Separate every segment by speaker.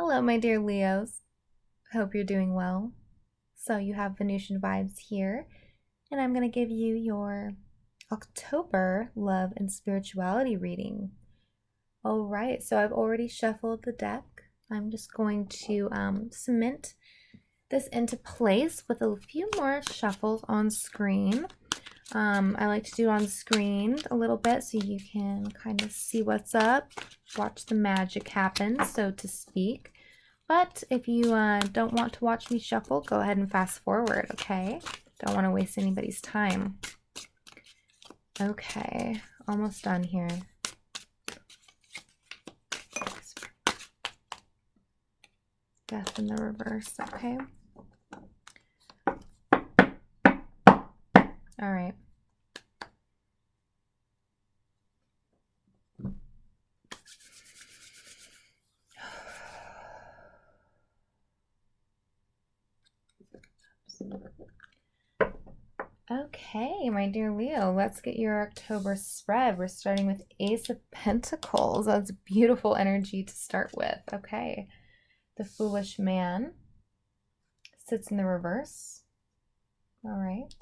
Speaker 1: Hello, my dear Leos. Hope you're doing well. So, you have Venusian vibes here, and I'm going to give you your October love and spirituality reading. All right, so I've already shuffled the deck. I'm just going to cement this into place with a few more shuffles on screen. I like to do on screen a little bit so you can kind of see what's up, watch the magic happen, so to speak. But if you don't want to watch me shuffle, go ahead and fast forward, okay? Don't want to waste anybody's time. Okay, almost done here. Death in the reverse, okay? All right. Okay, my dear Leo, let's get your October spread. We're starting with Ace of Pentacles. That's beautiful energy to start with. Okay. The Foolish Man sits in the reverse. All right.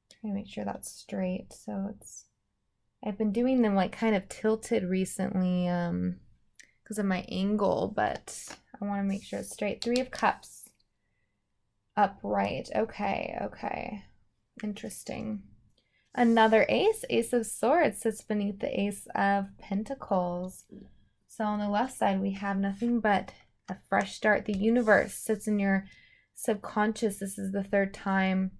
Speaker 1: Trying to make sure that's straight. So I've been doing them like kind of tilted recently because of my angle, but I want to make sure it's straight. Three of Cups. Upright. Okay. Interesting. Another ace. Ace of Swords sits beneath the Ace of Pentacles. So on the left side, we have nothing but a fresh start. The universe sits in your subconscious. This is the third time,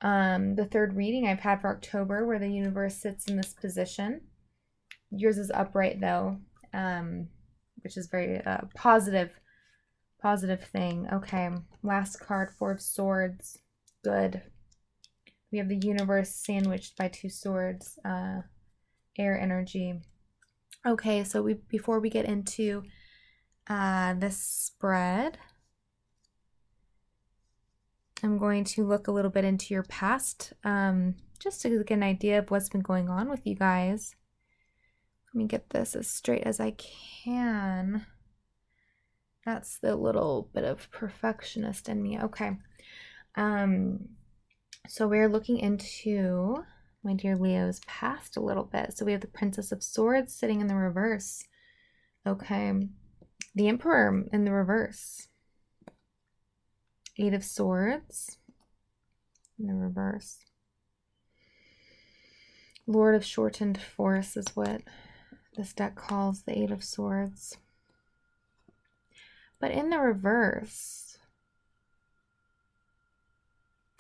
Speaker 1: the third reading I've had for October where the universe sits in this position. Yours is upright though, which is very positive thing. Okay, last card, Four of Swords. Good. We have the universe sandwiched by two swords, air energy. Okay, so before we get into this spread, I'm going to look a little bit into your past, just to get an idea of what's been going on with you guys. Let me get this as straight as I can. That's the little bit of perfectionist in me. Okay. So we're looking into my dear Leo's past a little bit. So we have the Princess of Swords sitting in the reverse. Okay. The Emperor in the reverse. Eight of Swords in the reverse. Lord of Shortened Force is what this deck calls the Eight of Swords. But in the reverse,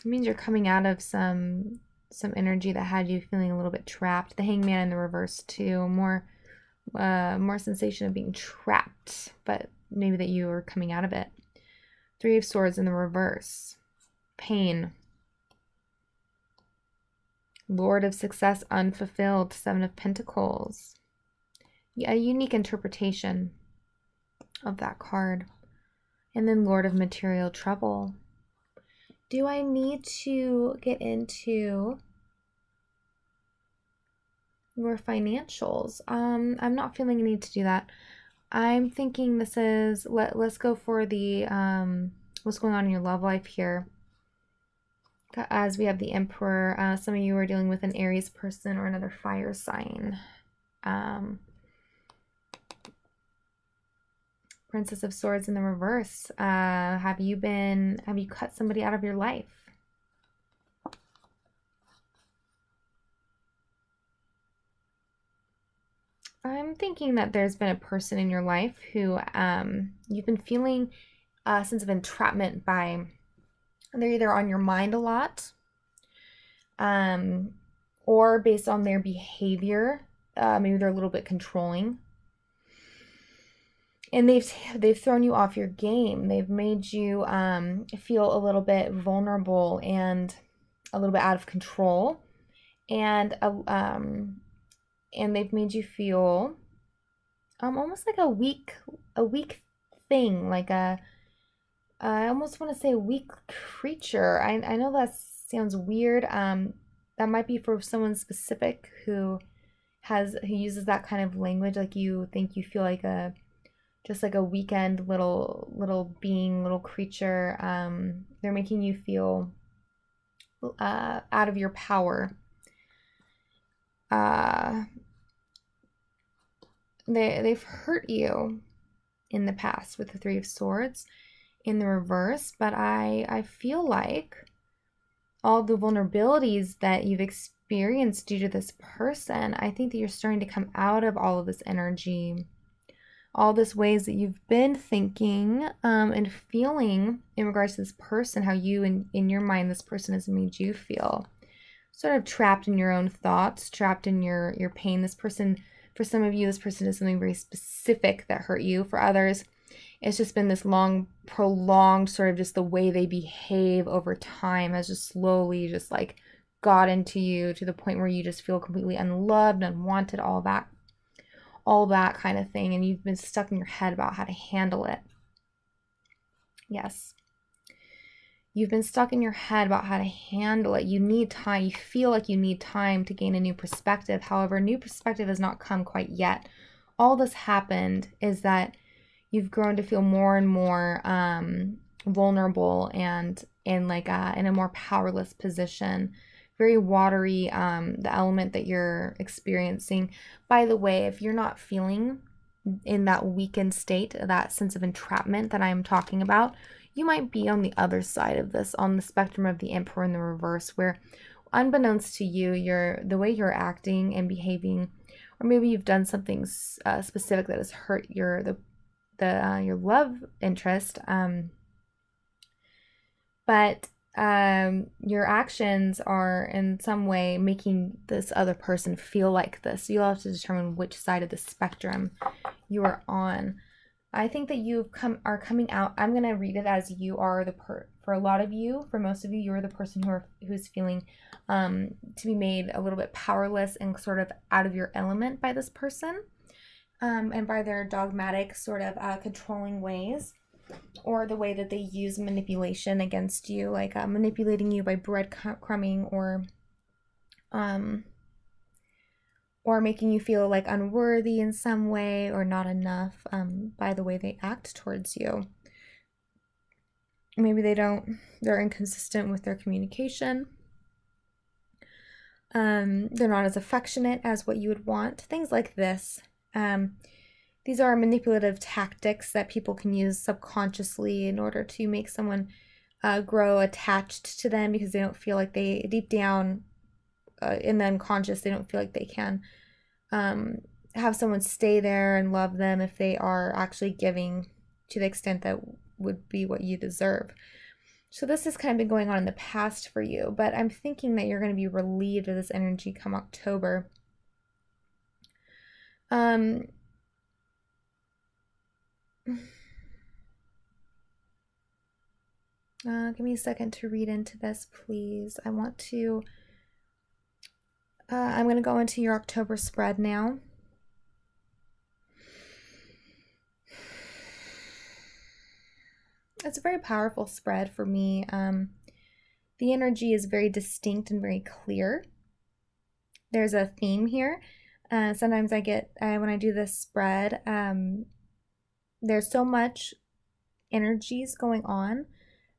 Speaker 1: it means you're coming out of some energy that had you feeling a little bit trapped. The Hangman in the reverse too, more sensation of being trapped, but maybe that you were coming out of it. Three of Swords in the reverse. Pain. Lord of Success unfulfilled. Seven of Pentacles. Yeah, a unique interpretation of that card. And then Lord of Material Trouble. Do I need to get into your financials? I'm not feeling a need to do that. I'm thinking this is, let's go for the what's going on in your love life here. As we have the Emperor, some of you are dealing with an Aries person or another fire sign. Princess of Swords in the reverse. Have you cut somebody out of your life? I'm thinking that there's been a person in your life who you've been feeling a sense of entrapment by. They're either on your mind a lot, or based on their behavior. Maybe they're a little bit controlling. And they've thrown you off your game. They've made you feel a little bit vulnerable and a little bit out of control, and they've made you feel almost like a weak thing, like I almost want to say a weak creature. I know that sounds weird. That might be for someone specific who uses that kind of language, like you think you feel like a just like a weekend little being, little creature. They're making you feel out of your power. They've hurt you in the past with the Three of Swords in the reverse, but I feel like all the vulnerabilities that you've experienced due to this person, I think that you're starting to come out of all of this energy, all this ways that you've been thinking and feeling in regards to this person, how you, in your mind, this person has made you feel sort of trapped in your own thoughts, trapped in your pain. This person, for some of you, this person is something very specific that hurt you. For others, it's just been this long, prolonged sort of just the way they behave over time has just slowly just like got into you to the point where you just feel completely unloved, unwanted, all that kind of thing. And you've been stuck in your head about how to handle it. Yes. You've been stuck in your head about how to handle it. You need time. You feel like you need time to gain a new perspective. However, a new perspective has not come quite yet. All this happened is that you've grown to feel more and more vulnerable and in a more powerless position. Very watery, the element that you're experiencing. By the way, if you're not feeling in that weakened state, that sense of entrapment that I'm talking about, you might be on the other side of this, on the spectrum of the Emperor in the reverse, where unbeknownst to you, the way you're acting and behaving, or maybe you've done something specific that has hurt your love interest, but your actions are in some way making this other person feel like this. So you'll have to determine which side of the spectrum you are on. I think that you are coming out. I'm going to read it as you are for a lot of you, for most of you, you're the person who's feeling to be made a little bit powerless and sort of out of your element by this person, and by their dogmatic sort of controlling ways, or the way that they use manipulation against you, like manipulating you by breadcrumbing or making you feel like unworthy in some way or not enough by the way they act towards you. Maybe they're inconsistent with their communication. They're not as affectionate as what you would want. Things like this. These are manipulative tactics that people can use subconsciously in order to make someone grow attached to them, because they don't feel like they, deep down in the unconscious, they don't feel like they can have someone stay there and love them if they are actually giving to the extent that would be what you deserve. So this has kind of been going on in the past for you, but I'm thinking that you're going to be relieved of this energy come October. Give me a second to read into this, please. I'm going to go into your October spread now. It's a very powerful spread for me. The energy is very distinct and very clear. There's a theme here. Sometimes I get, when I do this spread, there's so much energies going on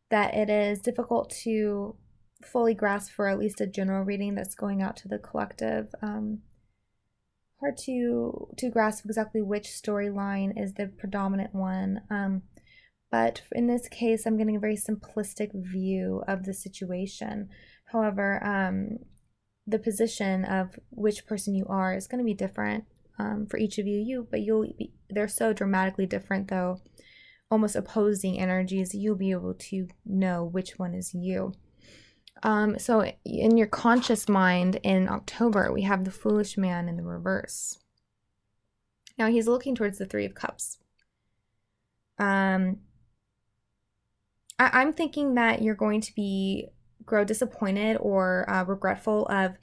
Speaker 1: that it is difficult to fully grasp for at least a general reading that's going out to the collective. Hard to grasp exactly which storyline is the predominant one. But in this case, I'm getting a very simplistic view of the situation. However, the position of which person you are is going to be different for each of you. They're so dramatically different, though, almost opposing energies. You'll be able to know which one is you. So in your conscious mind in October, we have the foolish man in the reverse. Now he's looking towards the Three of Cups. I'm thinking that you're going to grow disappointed or regretful of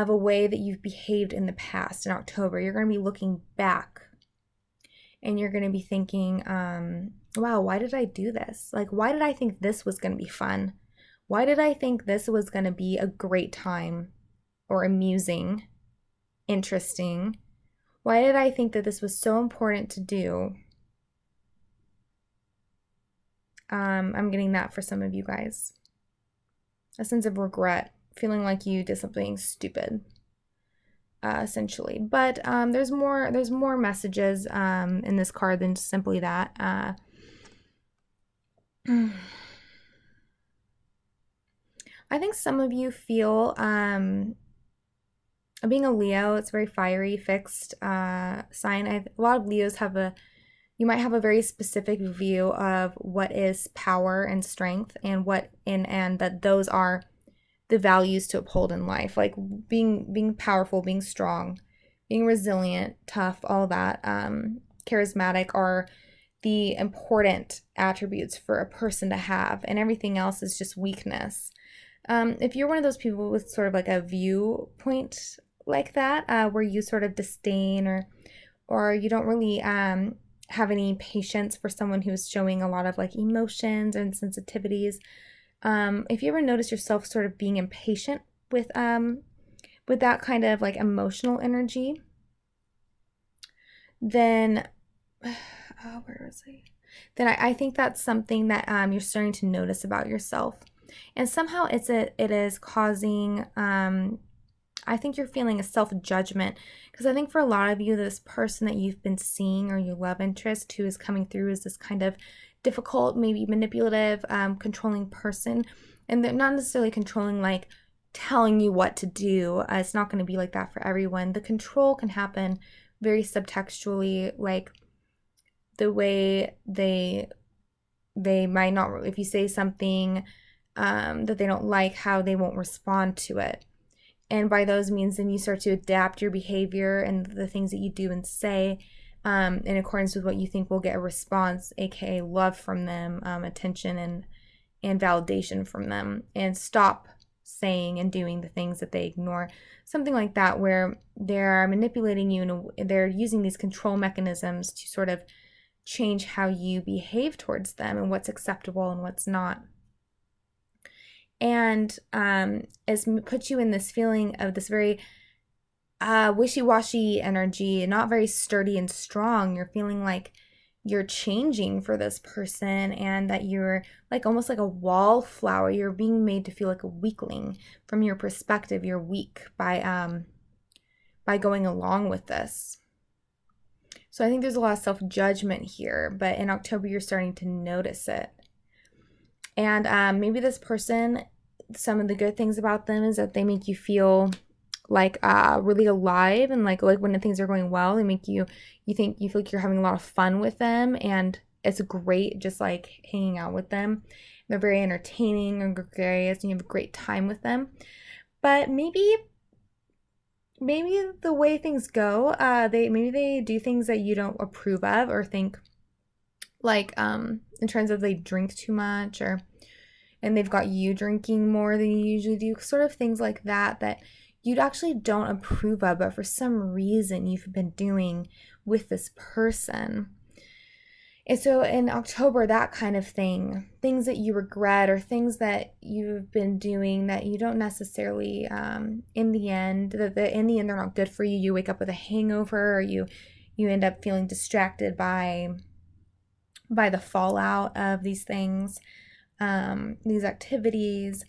Speaker 1: a way that you've behaved in the past in October. You're going to be looking back and you're going to be thinking, wow, why did I do this? Like, why did I think this was going to be fun? Why did I think this was going to be a great time or amusing, interesting? Why did I think that this was so important to do I'm getting that for some of you guys. A sense of regret, feeling like you did something stupid, essentially. But there's more messages in this card than simply that. I think some of you feel, being a Leo, it's very fiery, fixed sign. A lot of Leos you might have a very specific view of what is power and strength, and and that those are the values to uphold in life, like being powerful, being strong, being resilient, tough, all that. Charismatic are the important attributes for a person to have, and everything else is just weakness. If you're one of those people with sort of like a viewpoint like that, where you sort of disdain or you don't really have any patience for someone who's showing a lot of like emotions and sensitivities, if you ever notice yourself sort of being impatient with that kind of like emotional energy, then where was I? Then I think that's something that you're starting to notice about yourself. And somehow it is causing, I think you're feeling a self-judgment, because I think for a lot of you, this person that you've been seeing, or your love interest who is coming through, is this kind of difficult, maybe manipulative, controlling person. And they're not necessarily controlling, like telling you what to do. It's not going to be like that for everyone. The control can happen very subtextually, like the way they might not, if you say something that they don't like, how they won't respond to it. And by those means, then you start to adapt your behavior and the things that you do and say in accordance with what you think will get a response, aka love from them, attention and validation from them, and stop saying and doing the things that they ignore. Something like that, where they're manipulating you and they're using these control mechanisms to sort of change how you behave towards them and what's acceptable and what's not. And it's put you in this feeling of this very wishy-washy energy, not very sturdy and strong. You're feeling like you're changing for this person, and that you're like almost like a wallflower. You're being made to feel like a weakling. From your perspective, you're weak by going along with this. So I think there's a lot of self-judgment here, but in October, you're starting to notice it. And maybe this person, some of the good things about them is that they make you feel like really alive, and like when things are going well, they make you feel like you're having a lot of fun with them, and it's great just like hanging out with them. They're very entertaining and gregarious, and you have a great time with them. But maybe the way things go, they do things that you don't approve of, or think, like in terms of they drink too much, and they've got you drinking more than you usually do, sort of things like that you actually don't approve of, but for some reason you've been doing with this person. And so in October, that kind of thing, things that you regret, or things that you've been doing that you don't necessarily, in the end, they're not good for you. You wake up with a hangover, or you end up feeling distracted by the fallout of these things, these activities.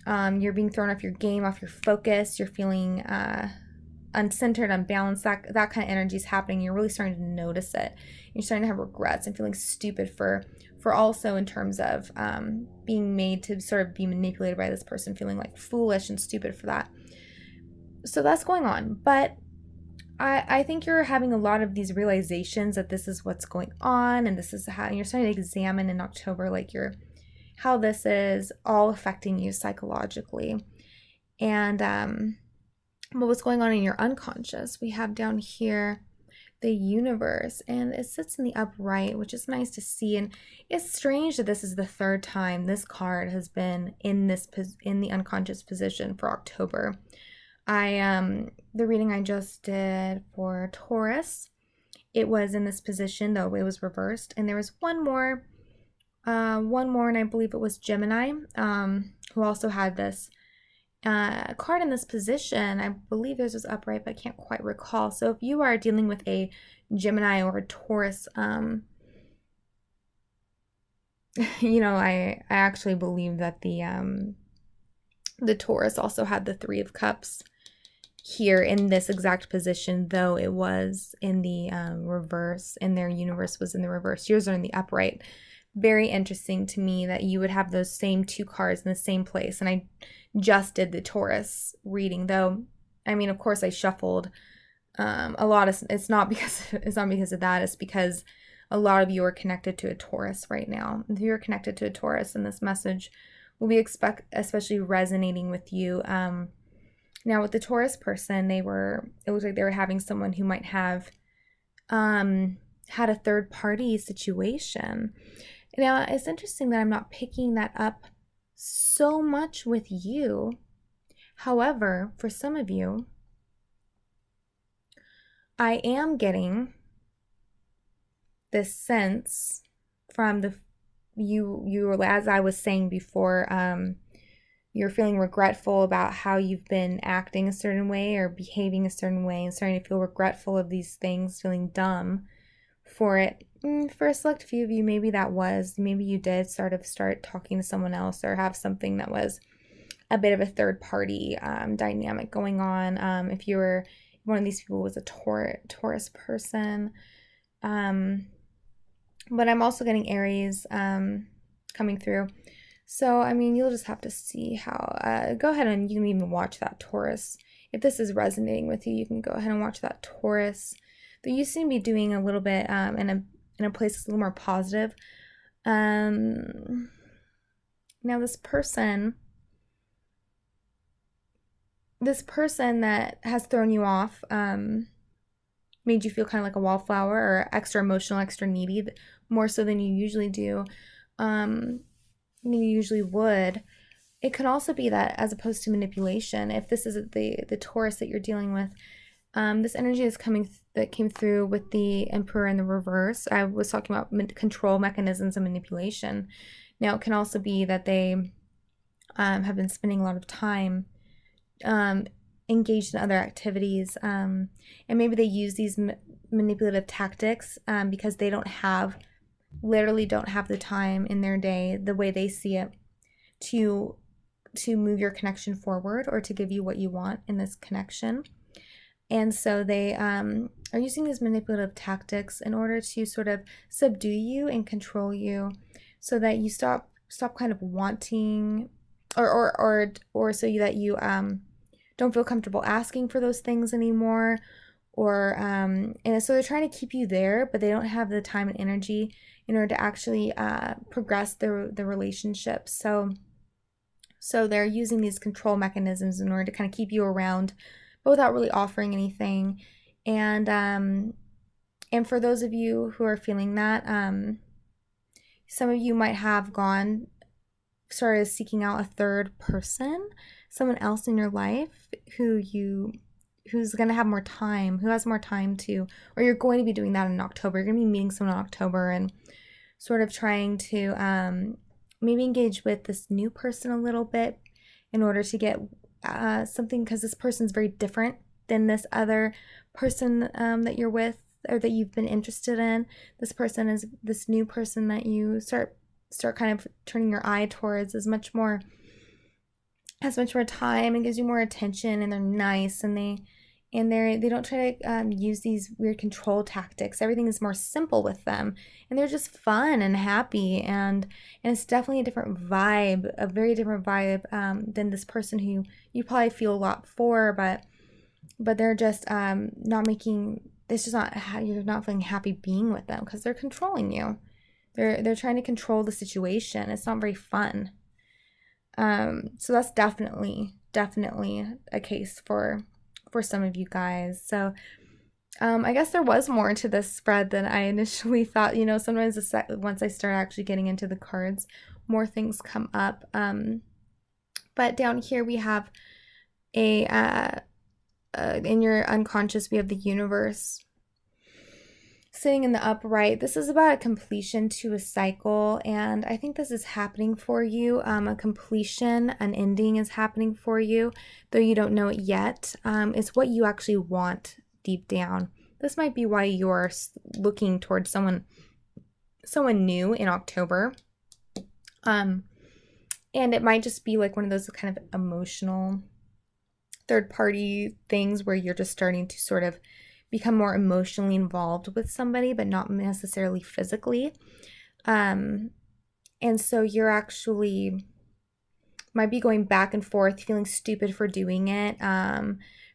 Speaker 1: You're being thrown off your game, off your focus. You're feeling uncentered, unbalanced. That kind of energy is happening. You're really starting to notice it. You're starting to have regrets and feeling stupid for also in terms of being made to sort of be manipulated by this person, feeling like foolish and stupid for that. So that's going on. But I think you're having a lot of these realizations that this is what's going on, and this is how, and you're starting to examine in October, like how this is all affecting you psychologically. And what's going on in your unconscious. We have down here the universe, and it sits in the upright, which is nice to see. And it's strange that this is the third time this card has been in the unconscious position for October. The reading I just did for Taurus, it was in this position, though it was reversed, and there was one more, and I believe it was Gemini, who also had this card in this position. I believe this was upright, but I can't quite recall. So if you are dealing with a Gemini or a Taurus you know, I actually believe that the Taurus also had the Three of Cups here in this exact position, though it was in the reverse, and their universe was in the reverse. Yours are in the upright. Very interesting to me that you would have those same two cards in the same place. And I just did the Taurus reading, though. I mean, of course, I shuffled a lot of. It's not because of that. It's because a lot of you are connected to a Taurus right now. If you're connected to a Taurus, and this message will be especially resonating with you. Now with the Taurus person, it was like they were having someone who might have had a third party situation. Now it's interesting that I'm not picking that up so much with you. However, for some of you, I am getting this sense from you as I was saying before, you're feeling regretful about how you've been acting a certain way or behaving a certain way and starting to feel regretful of these things, feeling dumb for it. For a select few of you, maybe you did start talking to someone else or have something that was a bit of a third party dynamic going on. If you were one of these people was a Taurus person. But I'm also getting Aries coming through. So, I mean, you'll just have to see how, go ahead and you can even watch that Taurus. If this is resonating with you, you can go ahead and watch that Taurus. But you seem to be doing a little bit in a place that's a little more positive. Now this person that has thrown you off, made you feel kind of like a wallflower or extra emotional, extra needy, more so than you usually do, you usually would. It could also be that, as opposed to manipulation, if this is the Taurus that you're dealing with, this energy is that came through with the Emperor in the reverse. I was talking about control mechanisms and manipulation. Now, it can also be that they have been spending a lot of time engaged in other activities, and maybe they use these manipulative tactics because they literally don't have the time in their day, the way they see it, to move your connection forward or to give you what you want in this connection. And so they are using these manipulative tactics in order to sort of subdue you and control you, so that you stop kind of wanting, or so that you don't feel comfortable asking for those things anymore, or and so they're trying to keep you there, but they don't have the time and energy in order to actually progress the relationship. So they're using these control mechanisms in order to kind of keep you around, but without really offering anything. And for those of you who are feeling that, some of you might have started seeking out a third person, someone else in your life who's going to have more time, who has more time to, or you're going to be doing that in October. You're going to be meeting someone in October and sort of trying to maybe engage with this new person a little bit in order to get something, because this person's very different than this other person that you're with or that you've been interested in. This person is this new person that you start kind of turning your eye towards, has much more time and gives you more attention, and they're nice, and they don't try to use these weird control tactics. Everything is more simple with them, and they're just fun and happy, and it's definitely a very different vibe than this person who you probably feel a lot for, but they're just not making, it's just not, you're not feeling happy being with them because they're controlling you. They're trying to control the situation. It's not very fun. So that's definitely a case for some of you guys. So I guess there was more to this spread than I initially thought. You know, sometimes once I start actually getting into the cards, more things come up. But down here we have in your unconscious, we have the universe sitting in the upright. This is about a completion to a cycle, and I think this is happening for you. A completion, an ending is happening for you, though you don't know it yet. It's what you actually want deep down. This might be why you're looking towards someone new in October. And it might just be like one of those kind of emotional third party things where you're just starting to sort of become more emotionally involved with somebody, but not necessarily physically. And so you're actually might be going back and forth, feeling stupid for doing it,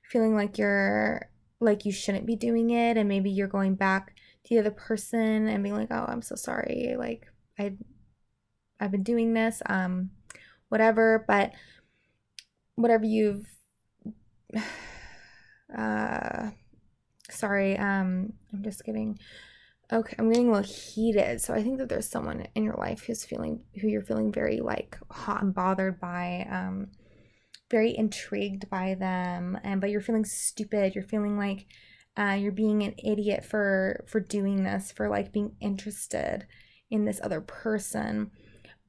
Speaker 1: feeling like you shouldn't be doing it, and maybe you're going back to the other person and being like, "Oh, I'm so sorry. Like I've been doing this, whatever." But whatever you've, sorry, I'm just getting. Okay, I'm getting a little heated. So I think that there's someone in your life who you're feeling very like hot and bothered by, very intrigued by them, but you're feeling stupid. You're feeling like you're being an idiot for doing this, for like being interested in this other person.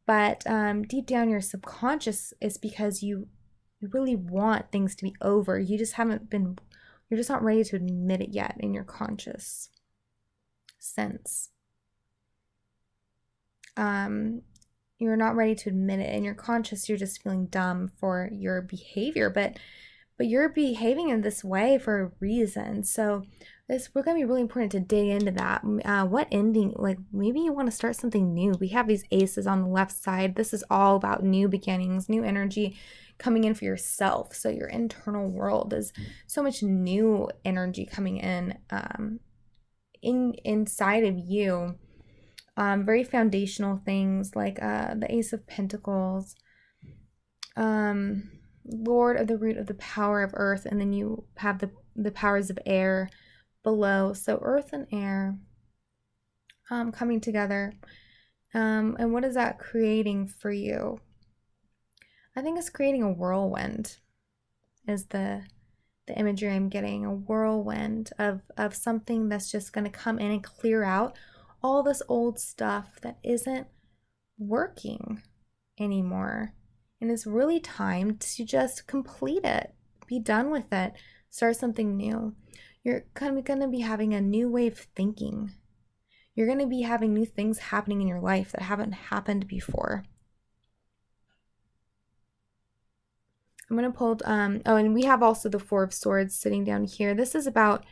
Speaker 1: But deep down, your subconscious is because you really want things to be over. You're just not ready to admit it yet in your conscious sense. You're not ready to admit it in your conscious. You're just feeling dumb for your behavior, but you're behaving in this way for a reason. So we're going to be really important to dig into that. What ending, like maybe you want to start something new. We have these aces on the left side. This is all about new beginnings, new energy coming in for yourself. So your internal world is so much new energy coming in, inside of you. Very foundational things like the Ace of Pentacles, Lord of the root of the power of earth, and then you have the powers of air below. So earth and air coming together. And what is that creating for you? I think it's creating a whirlwind is the imagery I'm getting, a whirlwind of something that's just going to come in and clear out all this old stuff that isn't working anymore. And it's really time to just complete it, be done with it, start something new. You're kind of going to be having a new way of thinking. You're going to be having new things happening in your life that haven't happened before. I'm going to pull, oh, and we have also the Four of Swords sitting down here. This is about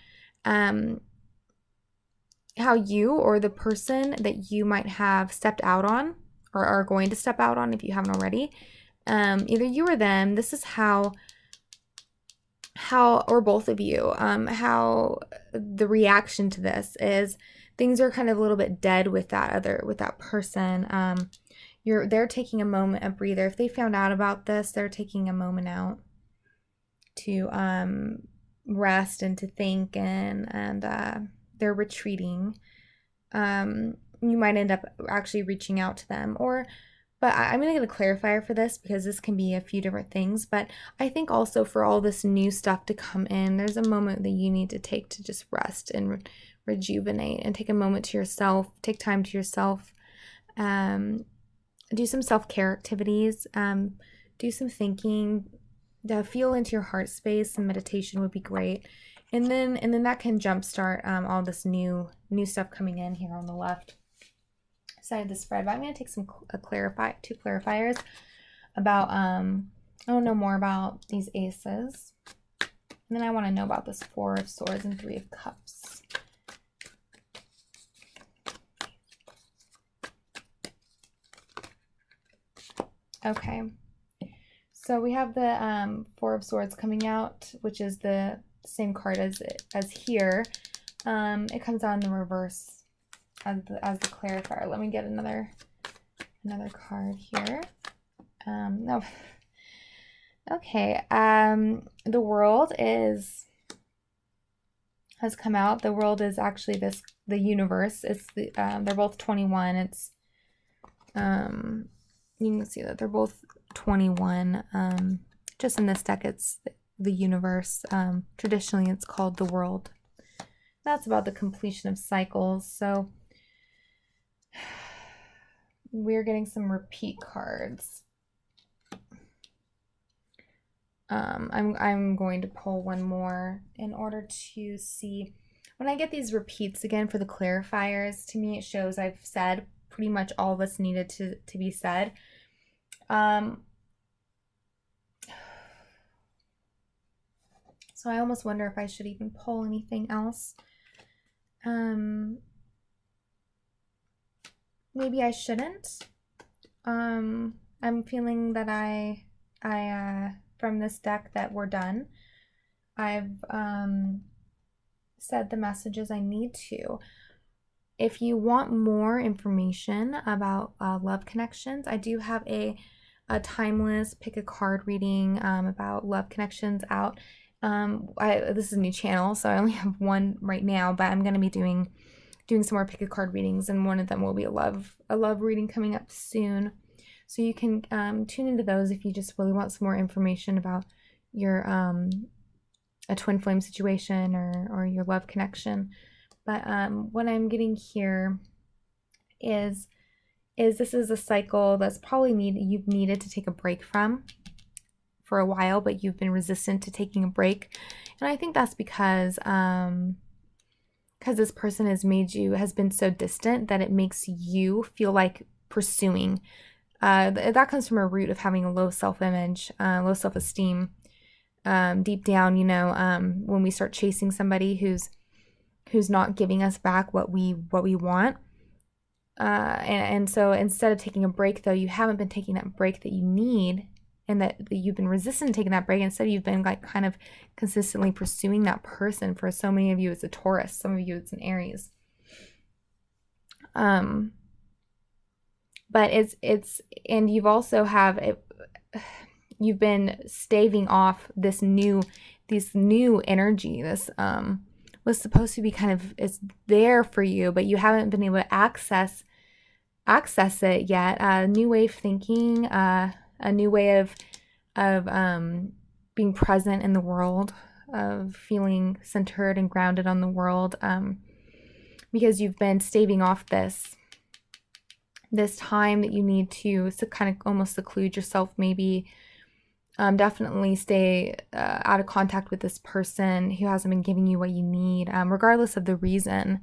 Speaker 1: how you or the person that you might have stepped out on or are going to step out on if you haven't already, either you or them, this is how or both of you, how the reaction to this is things are kind of a little bit dead with that person. They're taking a moment, a breather. If they found out about this, they're taking a moment out to rest and to think, and they're retreating. You might end up actually reaching out to them, but I'm going to get a clarifier for this because this can be a few different things. But I think also for all this new stuff to come in, there's a moment that you need to take to just rest and rejuvenate and take a moment to yourself, take time to yourself. Do some self-care activities, do some thinking, feel into your heart space. Some meditation would be great. And then that can jumpstart all this new stuff coming in here on the left side of the spread. But I'm going to take two clarifiers about, I want to know more about these aces. And then I want to know about this Four of Swords and Three of Cups. Okay, so we have the Four of Swords coming out, which is the same card as here. It comes out in the reverse as the clarifier. Let me get another card here. No. Okay. The World has come out. The World is actually the universe. It's they're both 21. It's you can see that they're both 21. Just in this deck, it's the universe. Traditionally, it's called the world. That's about the completion of cycles. So we're getting some repeat cards. I'm going to pull one more in order to see. When I get these repeats again for the clarifiers, to me it shows I've said pretty much all that's needed to be said. So I almost wonder if I should even pull anything else. Maybe I shouldn't. I'm feeling that I from this deck that we're done. I've said the messages I need to. If you want more information about love connections, I do have a timeless pick a card reading about love connections out. This is a new channel, so I only have one right now, but I'm going to be doing some more pick a card readings, and one of them will be a love reading coming up soon. So you can tune into those if you just really want some more information about your a twin flame situation or your love connection. But what I'm getting here is this is a cycle that's probably you've needed to take a break from for a while, but you've been resistant to taking a break. And I think that's because this person has been so distant that it makes you feel like pursuing. That comes from a root of having a low self-image, low self-esteem. Deep down, when we start chasing somebody who's not giving us back what we want. And so instead of taking a break, though, you haven't been taking that break that you need, and that you've been resistant to taking that break. Instead, you've been like kind of consistently pursuing that person. For so many of you, it's a Taurus. Some of you, it's an Aries. But and you've also you've been staving off this new energy. This was supposed to be it's there for you, but you haven't been able to access it yet. A new way of thinking, a new way of being present in the world, of feeling centered and grounded on the world, because you've been staving off this time that you need to kind of almost seclude yourself, maybe. Definitely stay out of contact with this person who hasn't been giving you what you need, regardless of the reason.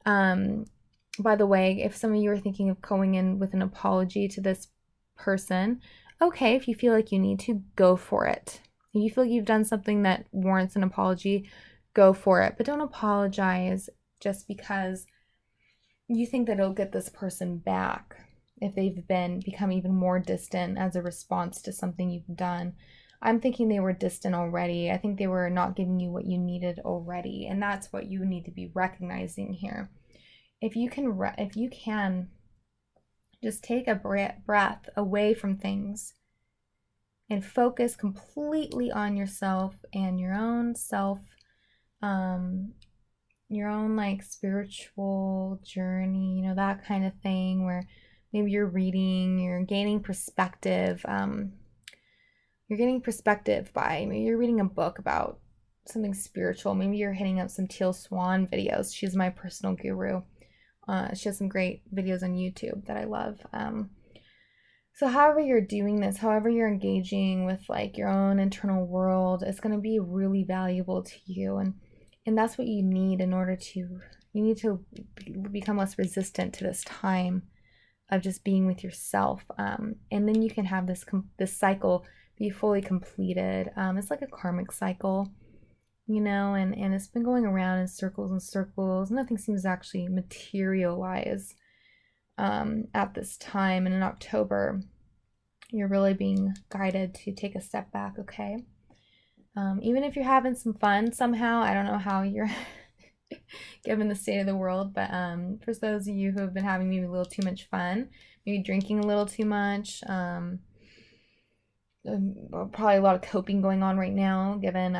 Speaker 1: By the way, if some of you are thinking of going in with an apology to this person, okay, if you feel like you need to, go for it. If you feel like you've done something that warrants an apology, go for it. But don't apologize just because you think that it'll get this person back if they've become even more distant as a response to something you've done. I'm thinking they were distant already. I think they were not giving you what you needed already, and that's what you need to be recognizing here. If you can just take a breath away from things and focus completely on yourself and your own self, your own like spiritual journey, that kind of thing, where maybe you're reading, you're gaining perspective. You're getting perspective by, maybe you're reading a book about something spiritual. Maybe you're hitting up some Teal Swan videos. She's my personal guru. She has some great videos on YouTube that I love. So however you're doing this, however you're engaging with like your own internal world, it's going to be really valuable to you. And that's what you need in order to, you need to become less resistant to this time of just being with yourself. And then you can have this cycle be fully completed. It's like a karmic cycle, and it's been going around in circles and circles. Nothing seems to actually materialize at this time. And in October, you're really being guided to take a step back, okay? Even if you're having some fun somehow, I don't know how you're given the state of the world, but for those of you who have been having maybe a little too much fun, maybe drinking a little too much, probably a lot of coping going on right now, given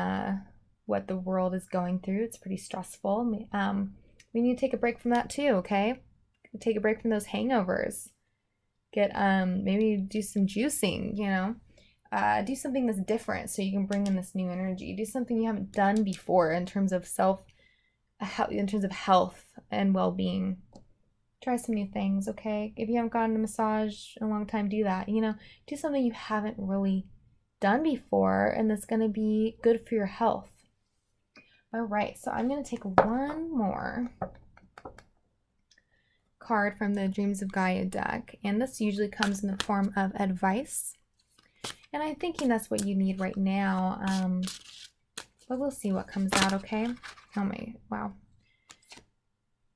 Speaker 1: what the world is going through. It's pretty stressful. We need to take a break from that too, okay? Take a break from those hangovers. Get maybe do some juicing, do something that's different so you can bring in this new energy. Do something you haven't done before in terms of health and well-being. Try some new things, okay? If you haven't gotten a massage in a long time, do that. Do something you haven't really done before, and that's going to be good for your health. All right, so I'm going to take one more card from the Dreams of Gaia deck, and this usually comes in the form of advice. And I'm thinking that's what you need right now. But we'll see what comes out, okay? Oh my, wow.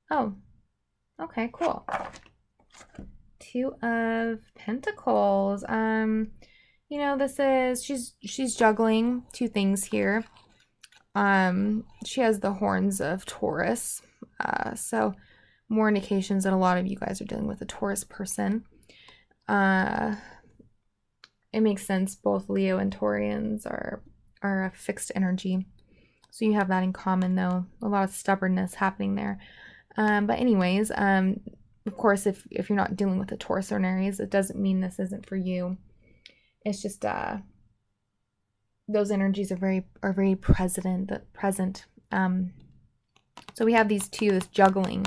Speaker 1: Oh, okay, cool. Two of Pentacles. You know, this is, she's juggling two things here. She has the horns of Taurus. So more indications that a lot of you guys are dealing with a Taurus person. It makes sense. Both Leo and Taurians are a fixed energy. So you have that in common, though. A lot of stubbornness happening there. But anyways, of course, if you're not dealing with a Taurus or an Aries, it doesn't mean this isn't for you. It's just those energies are very present. So we have these two, this juggling,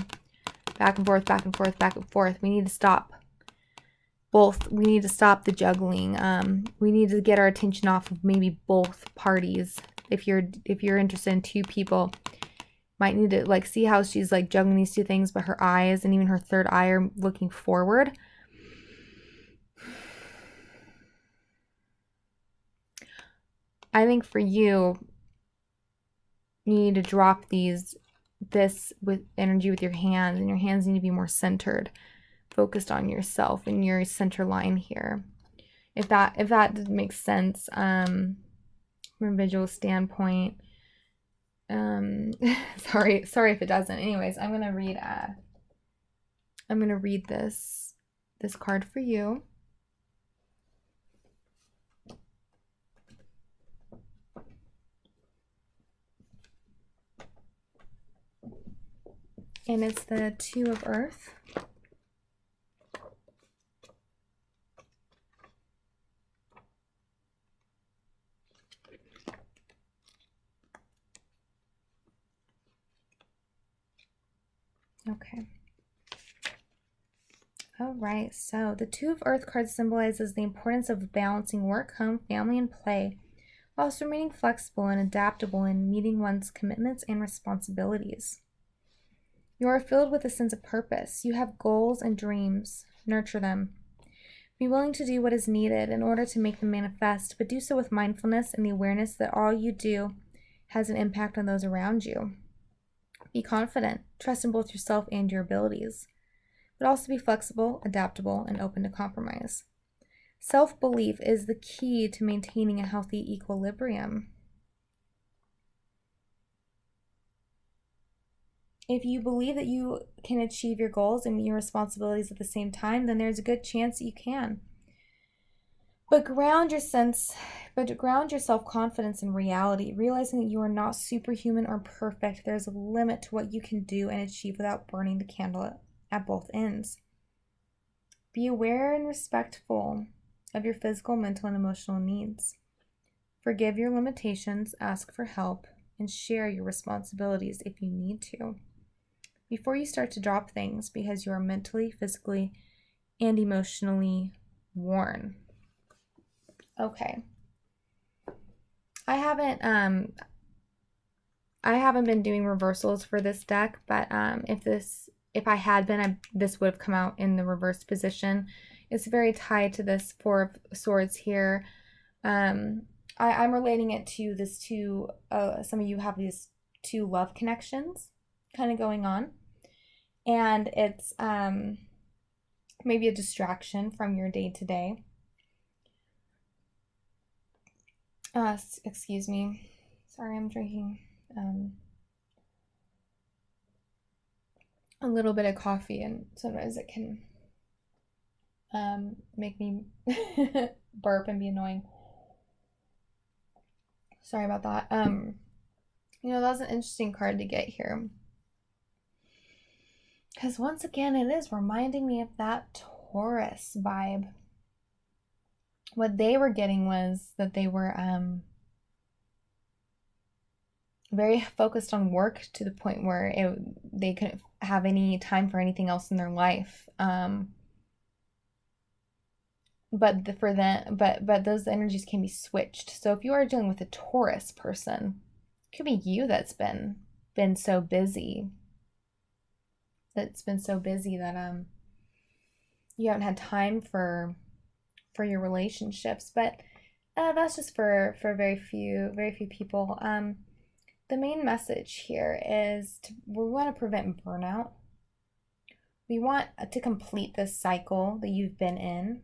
Speaker 1: back and forth, back and forth, back and forth. We need to stop both. We need to stop the juggling. We need to get our attention off of maybe both parties. If you're interested in two people, might need to like see how she's like juggling these two things, but her eyes and even her third eye are looking forward. I think for you, you need to drop this with energy with your hands, and your hands need to be more centered, focused on yourself and your center line here. If that makes sense, from a visual standpoint. Sorry if it doesn't. Anyways, I'm gonna read this card for you. And it's the Two of Earth. Okay. All right, so the Two of Earth card symbolizes the importance of balancing work, home, family, and play, whilst remaining flexible and adaptable in meeting one's commitments and responsibilities. You are filled with a sense of purpose. You have goals and dreams. Nurture them. Be willing to do what is needed in order to make them manifest, but do so with mindfulness and the awareness that all you do has an impact on those around you. Be confident. Trust in both yourself and your abilities, but also be flexible, adaptable, and open to compromise. Self-belief is the key to maintaining a healthy equilibrium. If you believe that you can achieve your goals and meet your responsibilities at the same time, then there's a good chance that you can. But ground your self-confidence in reality, realizing that you are not superhuman or perfect. There's a limit to what you can do and achieve without burning the candle at both ends. Be aware and respectful of your physical, mental, and emotional needs. Forgive your limitations, ask for help, and share your responsibilities if you need to, before you start to drop things because you are mentally, physically, and emotionally worn. Okay. I haven't been doing reversals for this deck, but if I had been, this would have come out in the reverse position. It's very tied to this Four of Swords here. I'm relating it to this two, some of you have these two love connections kind of going on. And it's maybe a distraction from your day-to-day. Excuse me. Sorry, I'm drinking a little bit of coffee, and sometimes it can make me burp and be annoying. Sorry about that. You know, that was an interesting card to get here, because once again, it is reminding me of that Taurus vibe. What they were getting was that they were very focused on work to the point where they couldn't have any time for anything else in their life. But those energies can be switched. So if you are dealing with a Taurus person, it could be you that's been so busy. that's been so busy that you haven't had time for your relationships. But that's just for very few people. The main message here is we want to prevent burnout. We want to complete this cycle that you've been in,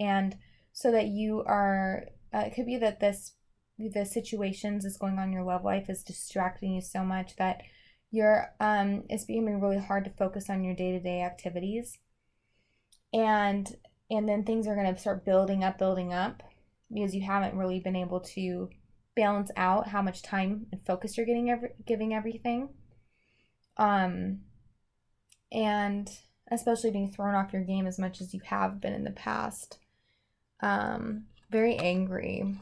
Speaker 1: and so that you are. It could be that the situations that's going on in your love life is distracting you so much that you're it's becoming really hard to focus on your day-to-day activities, and then things are going to start building up because you haven't really been able to balance out how much time and focus you're giving everything, and especially being thrown off your game as much as you have been in the past. Very angry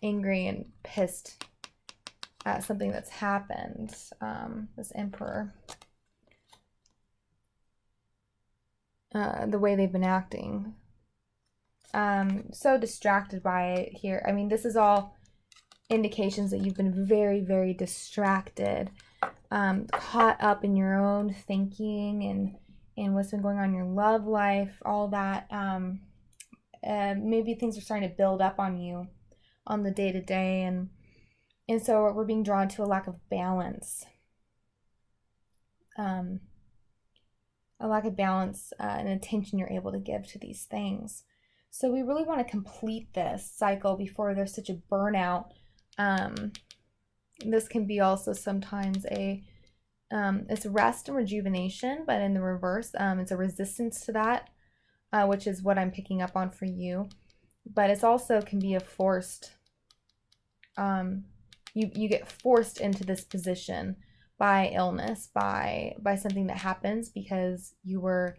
Speaker 1: and pissed at something that's happened. This Emperor, the way they've been acting, so distracted by it here. I mean, this is all indications that you've been very, very distracted, caught up in your own thinking and what's been going on in your love life, all that. Maybe things are starting to build up on you on the day-to-day, and so we're being drawn to a lack of balance. A lack of balance and attention you're able to give to these things. So we really want to complete this cycle before there's such a burnout. This can be also sometimes it's rest and rejuvenation, but in the reverse, it's a resistance to that, which is what I'm picking up on for you. But it's also can be a forced, you get forced into this position by illness, by something that happens because you were,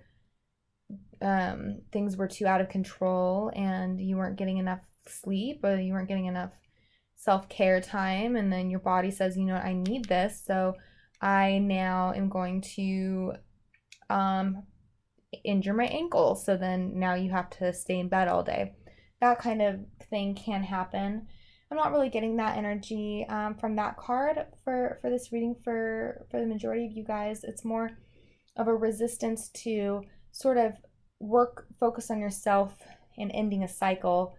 Speaker 1: things were too out of control and you weren't getting enough sleep, or you weren't getting enough self-care time, and then your body says, you know, I need this, so I now am going to injure my ankle, so then now you have to stay in bed all day. That kind of thing can happen. I'm not really getting that energy from that card for this reading for the majority of you guys. It's more of a resistance to sort of focus on yourself and ending a cycle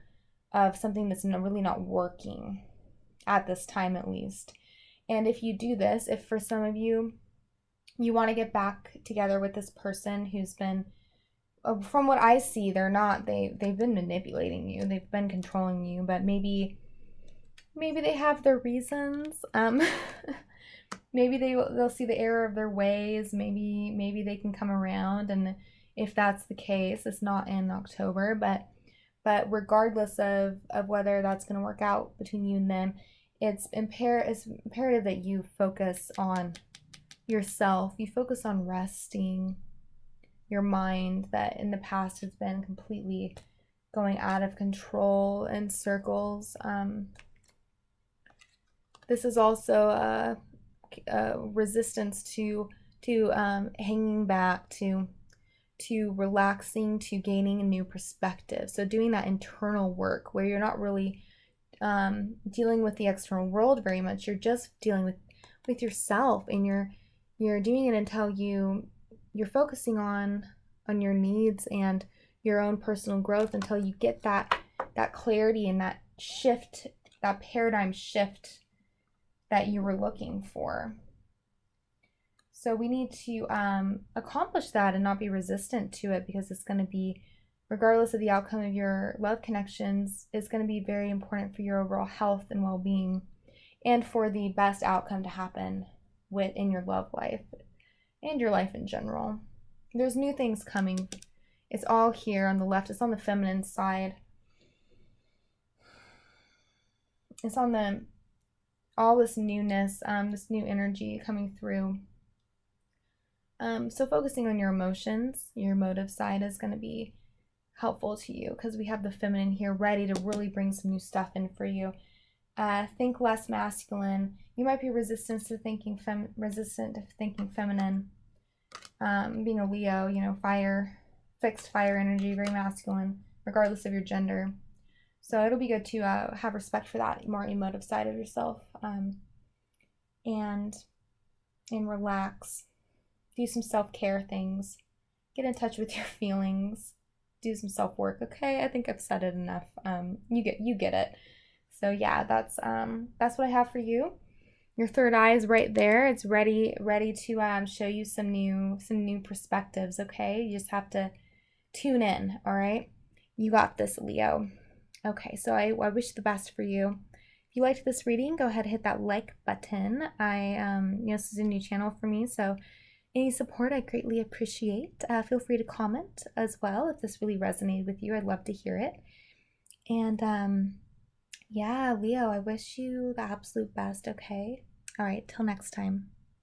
Speaker 1: of something that's really not working at this time, at least. And if you do this, if for some of you, you want to get back together with this person who's been, from what I see, they've been manipulating you, they've been controlling you, but maybe they have their reasons. Maybe they'll see the error of their ways. Maybe they can come around, and if that's the case, it's not in October, but regardless of whether that's going to work out between you and them, it's imperative that you focus on yourself. You focus on resting your mind that in the past has been completely going out of control in circles. This is also a resistance to hanging back, to relaxing, to gaining a new perspective. So doing that internal work where you're not really dealing with the external world very much. You're just dealing with yourself, and you're doing it until you're focusing on your needs and your own personal growth until you get that clarity and that shift, that paradigm shift that you were looking for. So we need to accomplish that and not be resistant to it, because it's going to be, regardless of the outcome of your love connections, it's going to be very important for your overall health and well-being, and for the best outcome to happen in your love life and your life in general. There's new things coming. It's all here on the left. It's on the feminine side. It's on all this newness, this new energy coming through. So focusing on your emotions, your emotive side is going to be helpful to you, because we have the feminine here ready to really bring some new stuff in for you. Think less masculine. You might be resistant to thinking feminine. Being a Leo, fire, fixed fire energy, very masculine, regardless of your gender. So it'll be good to have respect for that more emotive side of yourself, and relax. do some self-care things, get in touch with your feelings, do some self-work. Okay, I think I've said it enough. You get it. So yeah, that's what I have for you. Your third eye is right there. It's ready to show you some new perspectives. Okay, you just have to tune in. All right, you got this, Leo. Okay, so I wish the best for you. If you liked this reading, go ahead and hit that like button. This is a new channel for me, so any support I greatly appreciate. Feel free to comment as well if this really resonated with you. I'd love to hear it. And yeah, Leo, I wish you the absolute best, okay? All right, till next time.